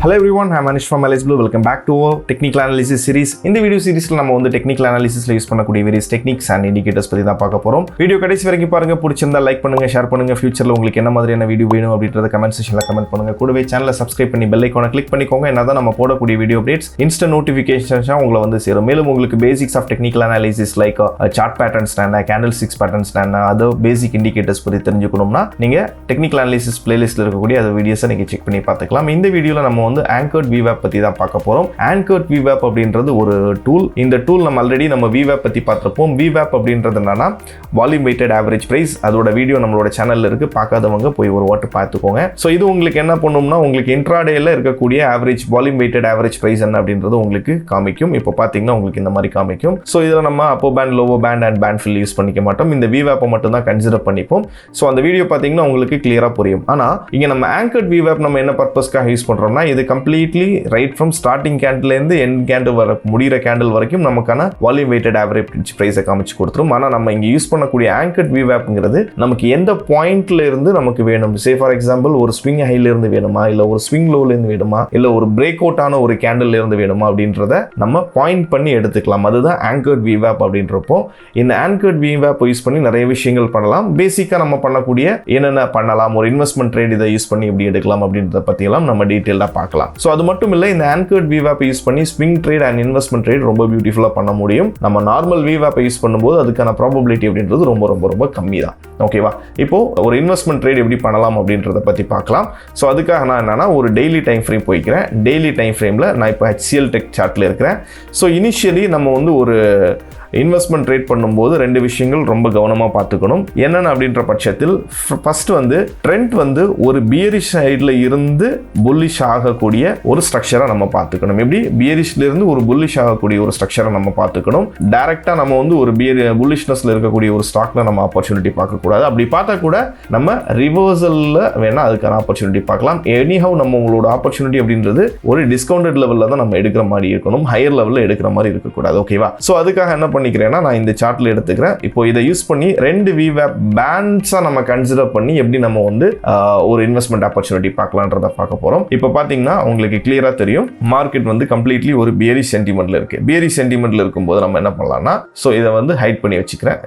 Hello everyone, I'm Anish from LS Blue. Welcome back to our technical analysis series. In the video series நம்ம வந்து technical analysis ல use பண்ணக்கூடிய various techniques and indicators பத்தி தான் பார்க்க போறோம். Video கடைசி வரைக்கும் பாருங்க. பிடிச்சிருந்தா லைக் பண்ணுங்க, ஷேர் பண்ணுங்க. ஃபியூச்சர்ல உங்களுக்கு என்ன மாதிரியான வீடியோ வேணும் அப்படிங்கறத கமெண்ட் செக்ஷன்ல கமெண்ட் பண்ணுங்க. கூடவே சேனலை சப்ஸ்கிரைப் பண்ணி பெல் ஐகானை கிளிக் பண்ணிக்கோங்க. என்னதான் நம்ம போடக்கூடிய வீடியோ அப்டேட்ஸ் இன்ஸ்டன்ட் நோட்டிஃபிகேஷன்ஸா உங்களை வந்து சேரும். மேலும் உங்களுக்கு basics of technical analysis like chart patterns என்ன, கேண்டில் ஸ்டிக்ஸ் பேட்டர்ன்ஸ் என்ன, அதர் பேசிக் இண்டிகேட்டர்ஸ் பத்தி தெரிஞ்சுக்கணும்னா நீங்க டெக்னிக்கல் அனாலிசிஸ் பிளேலிஸ்ட்ல இருக்கக்கூடிய அந்த வீடியோஸை நீங்க செக் பண்ணி பார்த்துக்கலாம். இந்த வீடியோல நம்ம வந்து Anchored VWAP பத்தி தான் பார்க்க போறோம். Anchored VWAP அப்படின்றது ஒரு டூல். இந்த டூல் நம்ம ஆல்ரெடி நம்ம VWAP பத்தி பார்த்திருப்போம். VWAP அப்படின்றது என்னன்னா வால்யூம் வெயிட்டட் ஆவரேஜ் பிரைஸ். அதோட வீடியோ நம்மளோட சேனல்ல இருக்கு. பார்க்காதவங்க போய் ஒரு வாட்டி பார்த்துக்கோங்க. சோ இது உங்களுக்கு என்ன பண்ணும்னா உங்களுக்கு இன்ட்ராடேல இருக்கக்கூடிய average volume weighted average price என்ன அப்படின்றது உங்களுக்கு காமிக்கும். இப்போ பாத்தீங்கன்னா உங்களுக்கு இந்த மாதிரி காமிக்கும். சோ இதுல நம்ம அப்போ band, lower band and band fill use பண்ணிக்க மாட்டோம். இந்த VWAP மட்டும் தான் கன்சிடர் பண்ணிப்போம். சோ அந்த வீடியோ பாத்தீங்கன்னா உங்களுக்கு கிளியரா புரியும். ஆனா இங்க நம்ம Anchored VWAP நம்ம என்ன பர்பஸ்க்காக யூஸ் பண்றோம்னா இது completely right from starting candle இருந்து எண்ட் கேண்டில் வர முடிகிற கேண்டில் வரைக்கும் நமக்கான வால்யூம் வெயிட்டட் ஆவரேஜ் பிரைஸை காமிச்சு கொடுத்துரும். ஆனால் நம்ம இங்கே யூஸ் பண்ணக்கூடிய Anchored VWAPங்கிறது நமக்கு எந்த பாயிண்ட்ல இருந்து நமக்கு வேணும். சே ஃபார் எக்ஸாம்பிள் ஒரு ஸ்விங் ஹைல இருந்து வேணுமா, இல்லை ஒரு ஸ்விங் லோல இருந்து வேணுமா, இல்லை ஒரு பிரேக் அவுட் ஆன ஒரு கேண்டில் இருந்து வேணுமா அப்படின்றத நம்ம பாயிண்ட் பண்ணி எடுத்துக்கலாம். அதுதான் Anchored VWAP அப்படின்றப்போ இந்த Anchored VWAP யூஸ் பண்ணி நிறைய விஷயங்கள் பண்ணலாம். பேசிக்காக நம்ம பண்ணக்கூடிய என்னென்ன பண்ணலாம், ஒரு இன்வெஸ்ட்மெண்ட் ட்ரேட் இதை யூஸ் பண்ணி எப்படி எடுக்கலாம் அப்படின்றத பற்றியெல்லாம் நம்ம டீட்டெயிலாக பார்க்கலாம். ஸோ அது மட்டும் இல்லை, இந்த Anchored VWAP யூஸ் பண்ணி swing trade and investment trade ரொம்ப பியூட்டிஃபுல்லாக பண்ண முடியும். நம்ம நார்மல் VWAP யூஸ் பண்ணும்போது அதுக்கான ப்ராபபிலிட்டி அப்படின்றது ரொம்ப ரொம்ப ரொம்ப கம்மி தான். ஓகேவா? இப்போ ஒரு இன்வெஸ்ட்மெண்ட் ட்ரேட் எப்படி பண்ணலாம் அப்படின்றத பற்றி பார்க்கலாம். ஸோ அதுக்காக நான் என்னன்னா ஒரு டெய்லி டைம் ஃப்ரேம் போய்க்கிறேன். டெய்லி டைம் ஃப்ரேமில் நான் இப்போ HCL டெக் சார்ட்டில் இருக்கிறேன். ஸோ இனிஷியலி நம்ம வந்து ஒரு இன்வெஸ்ட்மெண்ட் ட்ரேட் பண்ணும்போது ரெண்டு விஷயங்கள் ரொம்ப கவனமாக பார்த்துக்கணும். என்னென்ன அப்படின்ற பட்சத்தில் ஃபர்ஸ்ட் வந்து ட்ரெண்ட் வந்து ஒரு பியரிஷ் சைடில் இருந்து புல்லிஷ் ஆகக்கூடிய ஒரு ஸ்ட்ரக்சரை நம்ம பார்த்துக்கணும். எப்படி பியரிஷ்ல இருந்து ஒரு புல்லிஷ் ஆகக்கூடிய ஒரு ஸ்ட்ரக்சரை நம்ம பார்த்துக்கணும். டைரக்டாக நம்ம வந்து ஒரு புல்லிஷ்னஸ்ல இருக்கக்கூடிய ஒரு ஸ்டாக்ல நம்ம ஆப்பர்ச்சுனிட்டி பார்க்கக்கூடாது. அப்படி பார்த்தா கூட நம்ம ரிவர்சல்ல வேணா அதுக்கான ஆப்பர்ச்சுனிட்டி பார்க்கலாம். எனிஹவ் நம்ம உங்களோட ஆப்பர்ச்சுனிட்டி அப்படின்றது ஒரு டிஸ்கவுண்டட் லெவலில் தான் நம்ம எடுக்கிற மாதிரி இருக்கணும். ஹையர் லெவலில் எடுக்கிற மாதிரி இருக்கக்கூடாது. ஓகேவா? ஸோ அதுக்காக என்ன பண்ணிக்கிறேன்னா நான் இந்த சார்ட்ல எடுத்துக்கிறேன். இப்போ இதை யூஸ் பண்ணி ரெண்டு VWAP பேண்ட்ஸா நம்ம கன்சிடர் பண்ணி எப்படி நம்ம வந்து ஒரு இன்வெஸ்ட்மெண்ட் ஆப்பர்ச்சுனிட்டி பார்க்கலான்றத பார்க்க போறோம். இப்போ பாத்தீங்கன்னா உங்களுக்கு கிளியரா தெரியும் மார்க்கெட் வந்து கம்ப்ளீட்லி ஒரு பியரிஷ் சென்டிமெண்ட்ல இருக்கு. பியரிஷ் சென்டிமெண்ட்ல இருக்கும்போது நம்ம என்ன பண்ணலாம்னா ஸோ இதை வந்து ஹைட் பண்ணி வச்சுக்கிறேன்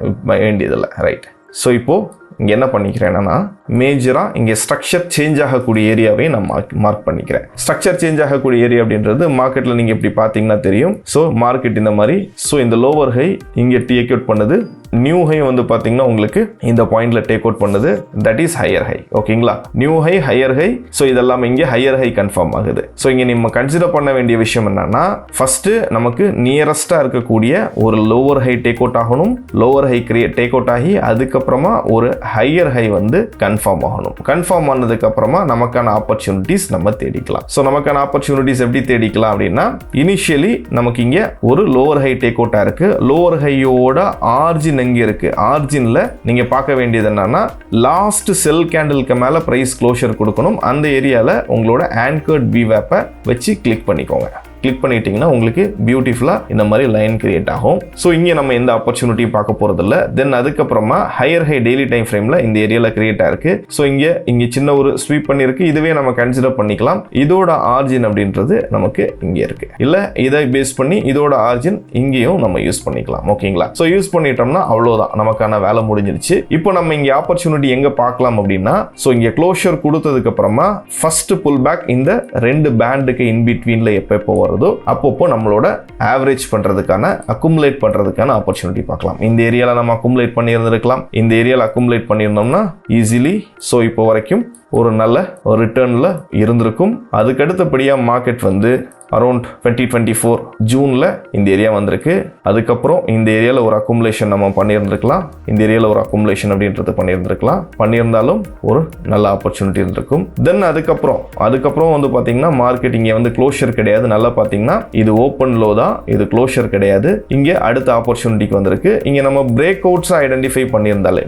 வேண்டியதில்லை. ரைட். ஸோ இப்போ இங்கே என்ன பண்ணிக்கிறேன்னா மேஜராக இங்கே ஸ்ட்ரக்சர் சேஞ்ச் ஆகக்கூடிய ஏரியாவே நான் மார்க் பண்ணிக்கிறேன். ஸ்ட்ரக்சர் சேஞ்ச் ஆகக்கூடிய ஏரியா அப்படின்றது மார்க்கெட்டில் நீங்கள் இப்படி பார்த்தீங்கன்னா தெரியும். ஸோ மார்க்கெட் இந்த மாதிரி ஸோ இந்த லோவர் ஹை இங்கே டேக் அவுட் பண்ணுது. நியூ ஹை வந்து பார்த்தீங்கன்னா உங்களுக்கு இந்த பாயிண்ட்ல டேக் அவுட் பண்ணுது. That is higher high. ஓகேங்களா? New high, higher high. So இதெல்லாம் இங்கே ஹையர் ஹை கன்ஃபார்ம் ஆகுது. ஸோ இங்கே நம்ம கன்சிடர் பண்ண வேண்டிய விஷயம் என்னன்னா ஃபர்ஸ்ட் நமக்கு நியரஸ்டா இருக்கக்கூடிய ஒரு லோவர் ஹை டேக் அவுட் ஆகணும். லோவர் ஹை டேக் அவுட் ஆகி அதுக்கப்புறமா ஒரு ஹையர் ஹை வந்து கன்ஃபார்ம் ஆகணும். கன்ஃபார்ம் ஆனதுக்கு அப்புறமா நமக்கான ஆப்பர்ச்சுனிட்டிஸ் நம்ம தேடிக்கலாம். ஸோ நமக்கான ஆப்பர்ச்சுனிட்டிஸ் எப்படி தேடிக்கலாம் அப்படின்னா இனிஷியலி நமக்கு இங்க ஒரு லோவர் ஹை டேக் அவுட்டா இருக்கு. லோவர் ஹையோட ஆர்ஜின் எங்க இருக்கு? ஆர்ஜின்ல நீங்க பார்க்க வேண்டியது என்னன்னா லாஸ்ட் செல் கேண்டிலுக்கு மேல பிரைஸ் க்ளோஷர் கொடுக்கணும். அந்த ஏரியால உங்களோட Anchored VWAP வச்சு கிளிக் பண்ணிக்கோங்க. கிளிக் பண்ணிட்டீங்கன்னா உங்களுக்கு பியூட்டிஃபுல்லா இந்த மாதிரி லைன் கிரியேட் ஆகும். ஸோ இங்கே நம்ம எந்த ஆப்பர்ச்சுனிட்டியும் பார்க்க போறது இல்லை. தென் அதுக்கப்புறமா ஹையர் ஹை டெய்லி டைம் ஃப்ரேம்ல இந்த ஏரியால கிரியேட் ஆயிருக்கு. ஸோ இங்கே சின்ன ஒரு ஸ்வீப் பண்ணிருக்கு. இதுவே நம்ம கன்சிடர் பண்ணிக்கலாம். இதோட ஆர்ஜின் அப்படின்றது நமக்கு இங்கே இருக்கு. இல்ல இதை பேஸ் பண்ணி இதோட ஆர்ஜின் இங்கேயும் நம்ம யூஸ் பண்ணிக்கலாம். ஓகேங்களா? ஸோ யூஸ் பண்ணிட்டோம்னா அவ்வளோதான், நமக்கான வேலை முடிஞ்சிருச்சு. இப்போ நம்ம இங்கே ஆப்பர்ச்சுனிட்டி எங்க பார்க்கலாம் அப்படின்னா ஸோ இங்கே க்ளோஷர் கொடுத்ததுக்கு அப்புறமா ஃபர்ஸ்ட் புல் பேக் இந்த ரெண்டு பேண்டுக்கு இன் பிட்வீன்ல எப்போ வரும் அப்பப்போ நம்மளோட ஆவரேஜ் பண்றதுக்கான அக்குமுலேட் பண்றதுக்கான ஆப்பர்ச்சுனிட்டி பார்க்கலாம். இந்த ஏரியால நம்ம அக்குமுலேட் பண்ணியிருந்திருக்கலாம். இந்த ஏரியால அக்குமுலேட் பண்ணியிருந்தோம்னா ஈஸிலி ஸோ இப்போ வரைக்கும் ஒரு நல்ல ஒரு ரிட்டர்ன்ல இருந்திருக்கும். அதுக்கு அடுத்தபடியா மார்க்கெட் வந்து அரௌண்ட் 2024 ஜூன்ல இந்த ஏரியா வந்திருக்கு. அதுக்கப்புறம் இந்த ஏரியால ஒரு அக்குமுலேஷன் நம்ம பண்ணியிருந்திருக்கலாம். இந்த ஏரியால ஒரு அக்குமுலேஷன் அப்படின்றது பண்ணியிருந்திருக்கலாம். பண்ணியிருந்தாலும் ஒரு நல்ல ஆப்பர்ச்சுனிட்டி இருந்திருக்கும். தென் அதுக்கப்புறம் வந்து பாத்தீங்கன்னா மார்க்கெட் இங்க வந்து க்ளோஷர் கிடையாது. நல்லா பாத்தீங்கன்னா இது ஓப்பன் லோ தான், இது க்ளோஷர் கிடையாது. இங்க அடுத்த ஆப்பர்ச்சுனிட்டிக்கு வந்திருக்கு. இங்க நம்ம பிரேக் அவுட்ஸ் ஐடென்டிஃபை பண்ணியிருந்தாலே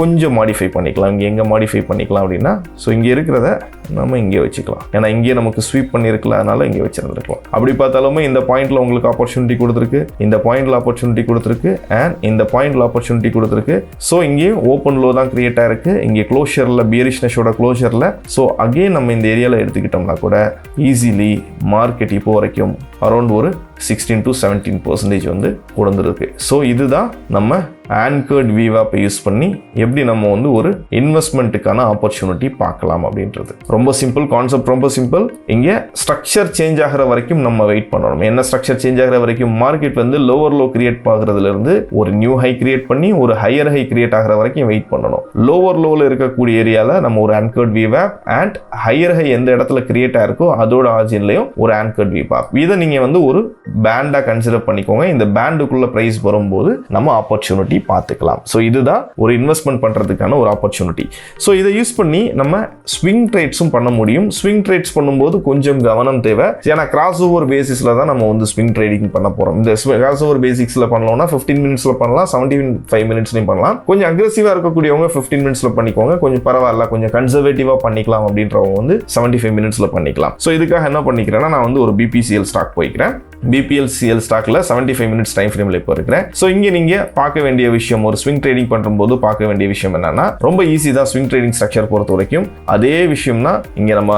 கொஞ்சம் மாடிஃபை பண்ணிக்கலாம். இங்க எங்கே மாடிஃபை பண்ணிக்கலாம் அப்படின்னா, ஸோ இங்கே இருக்கிறத நம்ம இங்கே வச்சுக்கலாம். ஏன்னா இங்கே நமக்கு ஸ்வீப் பண்ணியிருக்கல, அதனால இங்கே வச்சிருந்துருக்கலாம். அப்படி பார்த்தாலுமே இந்த பாயிண்ட்ல உங்களுக்கு ஆப்பர்ச்சுனிட்டி கொடுத்துருக்கு, இந்த பாயிண்ட்ல ஆப்பர்ச்சுனிட்டி கொடுத்துருக்கு, அண்ட் இந்த பாயிண்ட்ல ஆப்பர்ச்சுனிட்டி கொடுத்துருக்கு. ஸோ இங்கே ஓப்பன் லோ தான் கிரியேட் ஆயிருக்கு, இங்கே க்ளோஷரில் பியரிஷ்னஸோட க்ளோஷரில். ஸோ அகெயின் நம்ம இந்த ஏரியாவில் எடுத்துக்கிட்டோம்னா கூட ஈஸிலி மார்க்கெட் இப்போ வரைக்கும் அரௌண்ட் ஒரு 16 to 17% வந்து கொடுத்துருக்கு. ஸோ இதுதான் நம்ம Anchored VWAP யூஸ் பண்ணி எப்படி நம்ம வந்து ஒரு இன்வெஸ்ட்மெண்ட்டுக்கான ஆப்பர்ச்சுனிட்டி பார்க்கலாம் அப்படின்றது. ரொம்ப சிம்பிள் கான்செப்ட், ரொம்ப சிம்பிள். இங்கே ஸ்ட்ரக்சர் சேஞ்ச் ஆகிற வரைக்கும் நம்ம வெயிட் பண்ணணும். என்ன ஸ்ட்ரக்சர் சேஞ்ச் ஆகிற வரைக்கும்? மார்க்கெட் வந்து லோவர் லோ கிரியேட் ஆகுறதுல இருந்து ஒரு நியூ ஹை கிரியேட் பண்ணி ஒரு ஹையர் ஹை கிரியேட் ஆகிற வரைக்கும் வெயிட் பண்ணணும். லோவர் லோவில் இருக்கக்கூடிய ஏரியாவில் நம்ம ஒரு Anchored VWAP and higher high எந்த இடத்துல கிரியேட் ஆயிருக்கோ அதோட ஆர்ஜின்லையும் ஒரு Anchored VWAP. இதை நீங்க வந்து ஒரு பேண்டா கன்சிடர் பண்ணிக்கோங்க. இந்த பேண்டுக்குள்ள பிரைஸ் வரும்போது நம்ம ஆப்பர்ச்சுனிட்டி பார்த்துக்கலாம். ஸோ இதுதான் ஒரு இன்வெஸ்ட்மெண்ட் பண்றதுக்கான ஒரு ஆப்பர்ச்சுனிட்டி. ஸோ இதை யூஸ் பண்ணி நம்ம ஸ்விங் ட்ரேட்ஸும் பண்ண முடியும். ஸ்விங் ட்ரேட்ஸ் பண்ணும்போது கொஞ்சம் கவனம் தேவை. ஏன்னா கிராஸ் ஓவர் பேசிஸ்ல தான் நம்ம வந்து ஸ்விங் ட்ரேடிங் பண்ண போறோம். இந்த கிராஸ் ஓவர் பேசிக்ஸ்ல பண்ணலாம்னா 15 மினிட்ஸ்ல பண்ணலாம், 75 மினிட்ஸ்லையும் பண்ணலாம். கொஞ்சம் அக்ரெசிவா இருக்கக்கூடியவங்க 15 மினிட்ஸ்ல பண்ணிக்கோங்க. கொஞ்சம் பரவாயில்ல, கொஞ்சம் கன்சர்வேட்டிவா பண்ணிக்கலாம் அப்படின்றவங்க வந்து 75 மினிட்ஸ்ல பண்ணிக்கலாம். ஸோ இதுக்காக என்ன பண்ணிக்கிறேன்னா, நான் வந்து ஒரு BPCL ஸ்டாக் போய்க்கிறேன். BPCL ஸ்டாக்ல 75 மினிட்ஸ் டைம் ஃப்ரேம்ல இப்போ இருக்கிறேன். ஸோ இங்கே நீங்க பார்க்க வேண்டிய விஷயம், ஒரு ஸ்விங் ட்ரேடிங் பண்ணும்போது பார்க்க வேண்டிய விஷயம் என்னன்னா, ரொம்ப ஈஸி தான் ஸ்விங் ட்ரேடிங் ஸ்ட்ரக்சர் பொறுத்த வரைக்கும். அதே விஷயம் தான் இங்க நம்ம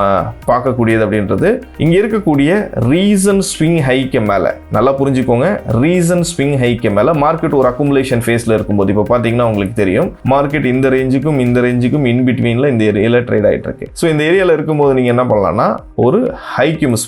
பார்க்கக்கூடியது அப்படின்றது. இங்க இருக்கக்கூடிய ரீசன் ஸ்விங் ஹைக்கு மேல நல்லா புரிஞ்சுக்கோங்க. ரீசன் ஸ்விங் ஹைக்கு மேல மார்க்கெட் ஒரு அக்குமுலேஷன் ஃபேஸ்ல இருக்கும்போது, இப்போ பாத்தீங்கன்னா உங்களுக்கு தெரியும் மார்க்கெட் இந்த ரேஞ்சுக்கும் இன் பிட்வீன்ல இந்த ஏரியால ட்ரேட் ஆயிட்டு இருக்கு. ஸோ இந்த ஏரியால இருக்கும்போது நீங்க என்ன பண்ணலாம்னா, ஒரு ஹைக்கும்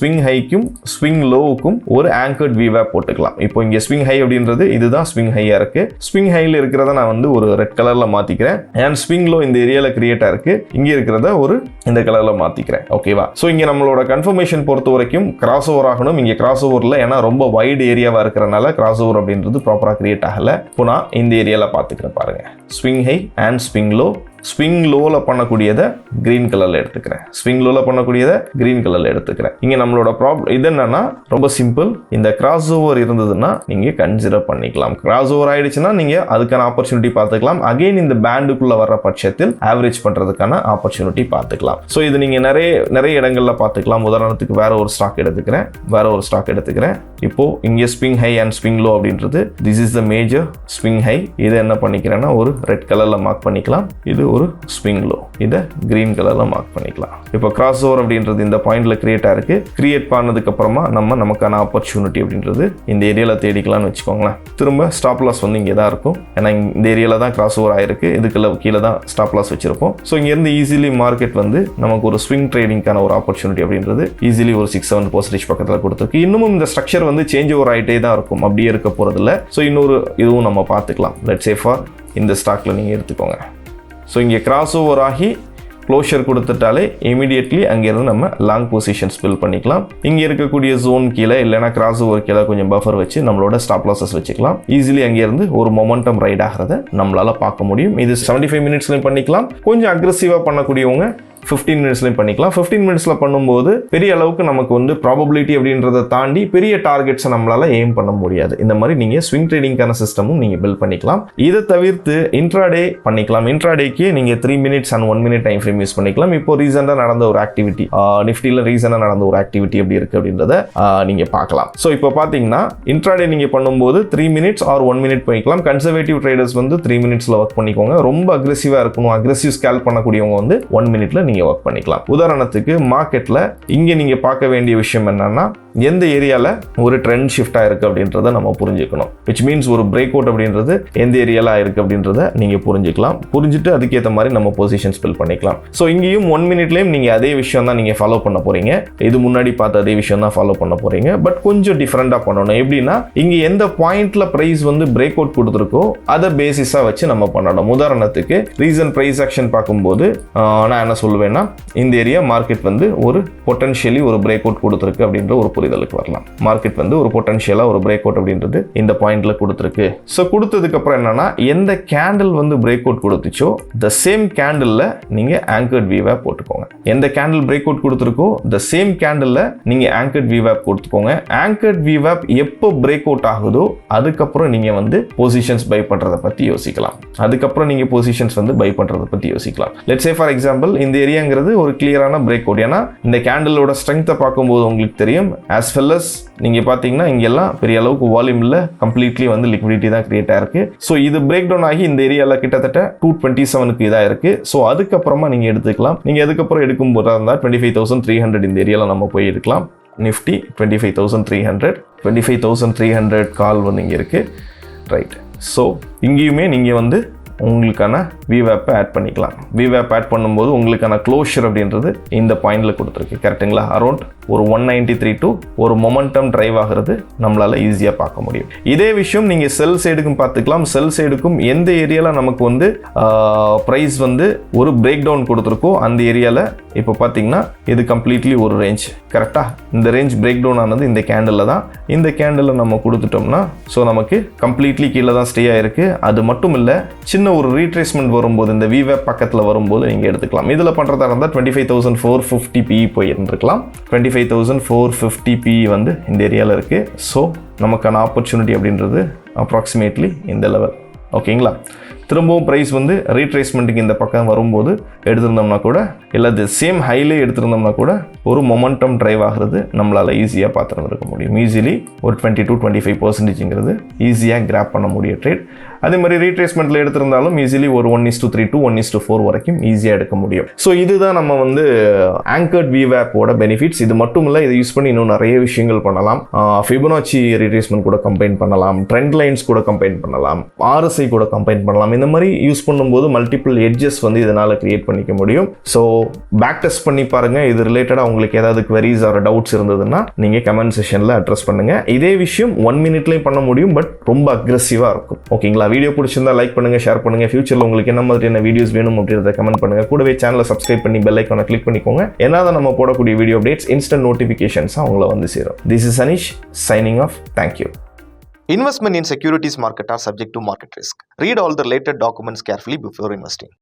ஸ்விங் லோவுக்கும் ஒரு Anchored VWAP போட்டுக்கலாம். இப்போ இங்க ஸ்விங் ஹை அப்படின்றது இதுதான் ஸ்விங் ஹையா இருக்கு. ஸ்விங் ஹைல இருக்கிறத நான் வந்து ஒரு ரெட் கலர்ல மாத்திக்கிறேன். அண்ட் ஸ்விங் லோ இந்த ஏரியால கிரியேட் ஆயிருக்கு, இங்க இருக்கிறத ஒரு இந்த கலர்ல மாத்திக்கிறேன். ஓகேவா? சோ இங்க நம்மளோட கன்ஃபர்மேஷன் பொறுத்த வரைக்கும் கிராஸ் ஓவர் ஆகணும். இங்க கிராஸ் ஓவர்ல ஏன்னா ரொம்ப வைட் ஏரியாவா இருக்கிறனால கிராஸ் ஓவர் அப்படின்றது ப்ராப்பரா கிரியேட் ஆகல. இப்போ நான் இந்த ஏரியால பாத்துக்கிறேன் பாருங்க. Swing high and swing low. Swing லோல பண்ணக்கூடியதை கிரீன் கலர்ல எடுத்துக்கிறேன். ஸ்விங் லோல பண்ணக்கூடியதை கிரீன் கலர்ல எடுத்துக்கிறேன். இங்க நம்மளோட ப்ராப்ளம் இது என்னன்னா, ரொம்ப சிம்பிள். இந்த கிராஸ் ஓவர் இருந்ததுன்னா நீங்க கன்சிடர் பண்ணிக்கலாம். கிராஸ் ஓவர் ஆயிடுச்சுன்னா நீங்க அதுக்கான ஆப்பர்ச்சுனிட்டி பார்த்துக்கலாம். அகைன் இந்த பேண்டுக்குள்ள வர்ற பட்சத்தில் ஆவரேஜ் பண்றதுக்கான ஆப்பர்ச்சுனிட்டி பார்த்துக்கலாம். ஸோ இது நீங்க நிறைய இடங்கள்ல பார்த்துக்கலாம். உதாரணத்துக்கு வேற ஒரு ஸ்டாக் எடுத்துக்கிறேன். இப்போ இங்க swing high and swing low அப்படின்றது this is the major swing high. இதை என்ன பண்ணிக்கிறேன்னா ஒரு ரெட் கலர்ல மார்க் பண்ணிக்கலாம். இது ஒரு ஸ்விங் லோ, இதை கிரீன் கலர்ல மார்க் பண்ணிக்கலாம். இப்போ கிராஸ் ஓவர் அப்படின்றது இந்த பாயிண்ட்ல கிரியேட் ஆயிருக்கு. கிரியேட் பண்ணதுக்கு அப்புறமா நமக்கான ஆப்பர்ச்சுனிட்டி அப்படின்றது இந்த ஏரியால தேடிக்கலாம்னு வச்சுக்கோங்களேன். திரும்ப ஸ்டாப் லாஸ் வந்து இங்கே தான் இருக்கும். ஏன்னா இந்த ஏரியால தான் கிராஸ் ஓவர் ஆயிருக்கு. இதுக்குள்ள கீழே தான் ஸ்டாப் லாஸ் வச்சிருப்போம். ஸோ இங்க இருந்து ஈஸிலி மார்க்கெட் வந்து நமக்கு ஒரு ஸ்விங் ட்ரேடிங்கான ஒரு ஆப்பர்ச்சுனிட்டி அப்படின்றது ஈஸிலி ஒரு 6-7% பக்கத்தில் கொடுத்துருக்கு. இன்னமும் இந்த ஸ்ட்ரக்சர் வந்து சேஞ்ச் ஓவர் ஆகிட்டே தான் இருக்கும், அப்படியே இருக்க போறது இல்லை. ஸோ இன்னொரு இதுவும் நம்ம பார்த்துக்கலாம். லெட்ஸ் சே ஃபார் இந்த ஸ்டாக்ல நீங்க எடுத்துக்கோங்க. ஸோ இங்கே கிராஸ் ஓவர் ஆகி க்ளோஷர் கொடுத்துட்டாலே இமீடியட்லி அங்கேருந்து நம்ம லாங் பொசிஷன்ஸ் பில் பண்ணிக்கலாம். இங்கே இருக்கக்கூடிய ஜோன் கீழே இல்லைனா கிராஸ் ஓவர் கீழே கொஞ்சம் பஃபர் வச்சு நம்மளோட ஸ்டாப் லாஸஸ் வச்சுக்கலாம். ஈஸிலி அங்கேருந்து ஒரு மொமெண்டம் ரைட் ஆகிறத நம்மளால பார்க்க முடியும். இது 75 மினிட்ஸ்லையும் பண்ணிக்கலாம். கொஞ்சம் அக்ரெசிவாக பண்ணக்கூடியவங்க 15 மினிட்ஸ்லையும் பண்ணிக்கலாம். 15 மினிட்ஸ்ல பண்ணும்போது பெரிய அளவுக்கு நமக்கு வந்து ப்ராபபிலிட்டி அப்படின்றத தாண்டி பெரிய டார்கெட்ஸை நம்மளால எய்ம் பண்ண முடியாது. இந்த மாதிரி நீங்க ஸ்விங் ட்ரேடிங்கான சிஸ்டமும் நீங்க பில்ட் பண்ணிக்கலாம். இதை தவிர்த்து இன்ட்ராடே பண்ணிக்கலாம். இன்ட்ராடேக்கு நீங்க 3 minutes and 1 minute time frame use பண்ணிக்கலாம். இப்போ ரீசெண்டா நடந்த ஒரு ஆக்டிவிட்டி, நிஃப்டில ரீசெண்டா நடந்த ஒரு ஆக்டிவிட்டி எப்படி இருக்கு அப்படின்றத நீங்க பார்க்கலாம். ஸோ இப்போ பாத்தீங்கன்னா இன்ட்ராடே நீங்க பண்ணும்போது 3 மினிட்ஸ் ஆர் 1 மினிட் பண்ணிக்கலாம். கன்சர்வேட்டிவ் ட்ரேடர்ஸ் வந்து 3 மினிட்ஸ்ல ஒர்க் பண்ணிக்கோங்க. ரொம்ப அக்ரெசிவா இருக்கணும், அக்ரெசிவ் ஸ்கேல் பண்ணக்கூடியவங்க வந்து 1 மினிட்ல நீங்க ஒர்க் பண்ணிக்கலாம். உதாரணத்துக்கு மார்க்கெட்ல இங்க நீங்க பார்க்க வேண்டிய விஷயம் என்னன்னா, எந்த ஏரியால ஒரு ட்ரெண்ட் ஷிஃப்ட் ஆயிருக்கு அப்படின்றத நம்ம புரிஞ்சுக்கணும். which means ஒரு பிரேக் அவுட் அப்படின்றது எந்த ஏரியால ஆயிருக்கு அப்படின்றத நீங்க புரிஞ்சுக்கலாம். புரிஞ்சுட்டு அதுக்கேற்ற மாதிரி நம்ம பொசிஷன்ஸ் பில் பண்ணிக்கலாம். ஸோ இங்கேயும் 1 மினிட்லயும் நீங்க அதே விஷயம் தான் நீங்க ஃபாலோ பண்ண போறீங்க. இது முன்னாடி பார்த்த அதே விஷயம் தான் ஃபாலோ பண்ண போறீங்க. பட் கொஞ்சம் டிஃபரெண்டா பண்ணணும். எப்படின்னா, இங்க எந்த பாயிண்ட்ல பிரைஸ் வந்து பிரேக் அவுட் கொடுத்துருக்கோ அதை பேசிஸா வச்சு நம்ம பண்ணணும். உதாரணத்துக்கு ரீசன் பிரைஸ் ஆக்ஷன் பார்க்கும்போது நான் என்ன சொல்லுவேன்னா, இந்த ஏரியா மார்க்கெட் வந்து ஒரு பொட்டன்ஷியலி ஒரு பிரேக் அவுட் கொடுத்துருக்கு அப்படின்ற ஒரு புரிதலுக்கு வரலாம். மார்க்கெட் வந்து ஒரு பொட்டன்ஷியலாக ஒரு பிரேக் அவுட் அப்படின்றது இந்த பாயிண்ட்ல கொடுத்துருக்கு. ஸோ கொடுத்ததுக்கப்புறம் என்னன்னா, எந்த கேண்டில் வந்து பிரேக் அவுட் கொடுத்துச்சோ த சேம் கேண்டில்ல நீங்கள் ஆங்கர்ட் VWAP போட்டுக்கோங்க. எந்த கேண்டில் பிரேக் அவுட் கொடுத்துருக்கோ த சேம் கேண்டில்ல நீங்கள் ஆங்கர்ட் VWAP கொடுத்துக்கோங்க. ஆங்கர்ட் VWAP எப்போ பிரேக் அவுட் ஆகுதோ அதுக்கப்புறம் நீங்கள் வந்து பொசிஷன்ஸ் பை பண்ணுறதை பற்றி யோசிக்கலாம். அதுக்கப்புறம் நீங்கள் பொசிஷன்ஸ் வந்து பை பண்ணுறதை பற்றி யோசிக்கலாம். லெட்ஸ் சே ஃபார் எக்ஸாம்பிள் இந்த ஏரியாங்கிறது ஒரு கிளியரான பிரேக் அவுட். ஏன்னா இந்த கேண்டிலோட ஸ்ட்ரென்த்தை பார்க்கும்போது உங்களுக்கு தெரியும். ஆஸ் வெல் அஸ் நீங்கள் பார்த்தீங்கன்னா இங்கெல்லாம் பெரிய அளவுக்கு வால்யூம் இல்லை, கம்ப்ளீட்லி வந்து லிக்விடிட்டி தான் கிரியேட் ஆயிருக்கு. ஸோ இது பிரேக் டவுன் ஆகி இந்த ஏரியாவில் கிட்டத்தட்ட 227க்கு இதாக இருக்கு. ஸோ அதுக்கப்புறமா நீங்கள் எடுத்துக்கலாம். நீங்கள் அதுக்கப்புறம் எடுக்கும் போதா இருந்தால் 25,300 இந்த ஏரியாவில் நம்ம போய் எடுக்கலாம். நிஃப்டி 25,300 கால் வந்து இங்கே இருக்கு. ரைட். ஸோ இங்கேயுமே நீங்கள் வந்து உங்களுக்கான VWAP ஆட் பண்ணிக்கலாம். VWAP ஆட் பண்ணும்போது உங்களுக்கான க்ளோஷர் அப்படின்றது இந்த பாயிண்ட்ல கொடுத்துருக்கு. கரெக்டுங்களா? அரௌண்ட் ஒரு 193 டு ஒரு மொமெண்டம் டிரைவ் ஆகிறது நம்மளால ஈஸியாக பார்க்க முடியும். இதே விஷயம் நீங்கள் செல் சைடுக்கும் பார்த்துக்கலாம். செல் சைடுக்கும் எந்த ஏரியாவில் நமக்கு வந்து ப்ரைஸ் வந்து ஒரு பிரேக் டவுன் கொடுத்துருக்கோ அந்த ஏரியாவில் இப்போ பார்த்தீங்கன்னா இது கம்ப்ளீட்லி ஒரு ரேஞ்ச். கரெக்டாக இந்த ரேஞ்ச் பிரேக் டவுன் ஆனது இந்த கேண்டில் தான். இந்த கேண்டில் நம்ம கொடுத்துட்டோம்னா ஸோ நமக்கு கம்ப்ளீட்லி கீழே தான் ஸ்டே ஆயிருக்கு. அது மட்டும் இல்லை, சின்ன ஒரு ரீட்ரேஸ்மெண்ட் வரும்போது இந்த VWAP பக்கத்தில் வரும்போது நீங்கள் எடுத்துக்கலாம். இதில் பண்ணுறதா இருந்தால் 25,450 PE போயிருந்துருக்கலாம். 25,450 PE வந்து இந்த ஏரியாவில் இருக்குது. ஸோ நமக்கான ஆப்பர்ச்சுனிட்டி அப்படின்றது அப்ராக்சிமேட்லி இந்த லெவல். ஓகேங்களா? திரும்பவும் ப்ரைஸ் வந்து ரீட்ரேஸ்மெண்ட்டுக்கு இந்த பக்கம் வரும்போது எடுத்திருந்தோம்னா கூட இல்லை அது சேம் ஹைலே எடுத்திருந்தோம்னா கூட ஒரு மொமெண்டம் டிரைவ் ஆகிறது நம்மளால் ஈஸியாக பார்த்துருந்துருக்க முடியும். ஈஸிலி ஒரு 20-25% ஈஸியாக கிராப் பண்ண முடியும் ட்ரேட். அதே மாதிரி ரீட்ரேஸ்மெண்ட்டில் எடுத்திருந்தாலும் ஈஸிலி ஒரு 1:3 to 1:4 வரைக்கும் ஈஸியாக எடுக்க முடியும். ஸோ இதுதான் நம்ம வந்து ஆங்கர்ட் VWAP-ஓட பெனிஃபிட்ஸ். இது மட்டும் இல்லை, இதை யூஸ் பண்ணி இன்னும் நிறைய விஷயங்கள் பண்ணலாம். ஃபிபனாச்சி ரீட்ரேஸ்மெண்ட் கூட கம்பைன் பண்ணலாம், ட்ரெண்ட் லைன்ஸ் கூட கம்பைன் பண்ணலாம், RSI கூட கம்பைன் பண்ணலாம். இந்த மாதிரி யூஸ் பண்ணும்போது மல்டிபிள் எட்ஜஸ் வந்து இதனால் கிரியேட் பண்ணிக்க முடியும். ஸோ பேக் டெஸ்ட் பண்ணி பாருங்க. இது ரிலேட்டடாக உங்களுக்கு ஏதாவது queries ஆர் டவுட்ஸ் இருந்ததுன்னா நீங்கள் கமெண்ட் செஷனில் அட்ரஸ் பண்ணுங்க. இதே விஷயம் 1 மினிட்லையும் பண்ண முடியும், பட் ரொம்ப அக்ரெசிவாக இருக்கும். ஓகேங்களா? வீடியோ பிடிச்சிருந்தா லைக் பண்ணுங்க, ஷேர் பண்ணுங்க. ஃபியூச்சரில் உங்களுக்கு என்ன மாதிரியான வீடியோஸ் வேணும் அப்படின்றத கமெண்ட் பண்ணுங்க. கூடவே சேனலை சப்ஸ்கிரைப் பண்ணி பெல் ஐக்கானை கிளிக் பண்ணிக்கோங்க. ஏன்னா நம்ம போடக்கூடிய வீடியோ அப்டேட்ஸ் இன்ஸ்டன்ட் நோட்டிஃபிகேஷன்ஸ் அவங்கள வந்து சேரும். This is Anish signing off. Thank you. Investment in securities market are subject to market risk. Read all the related documents carefully before investing.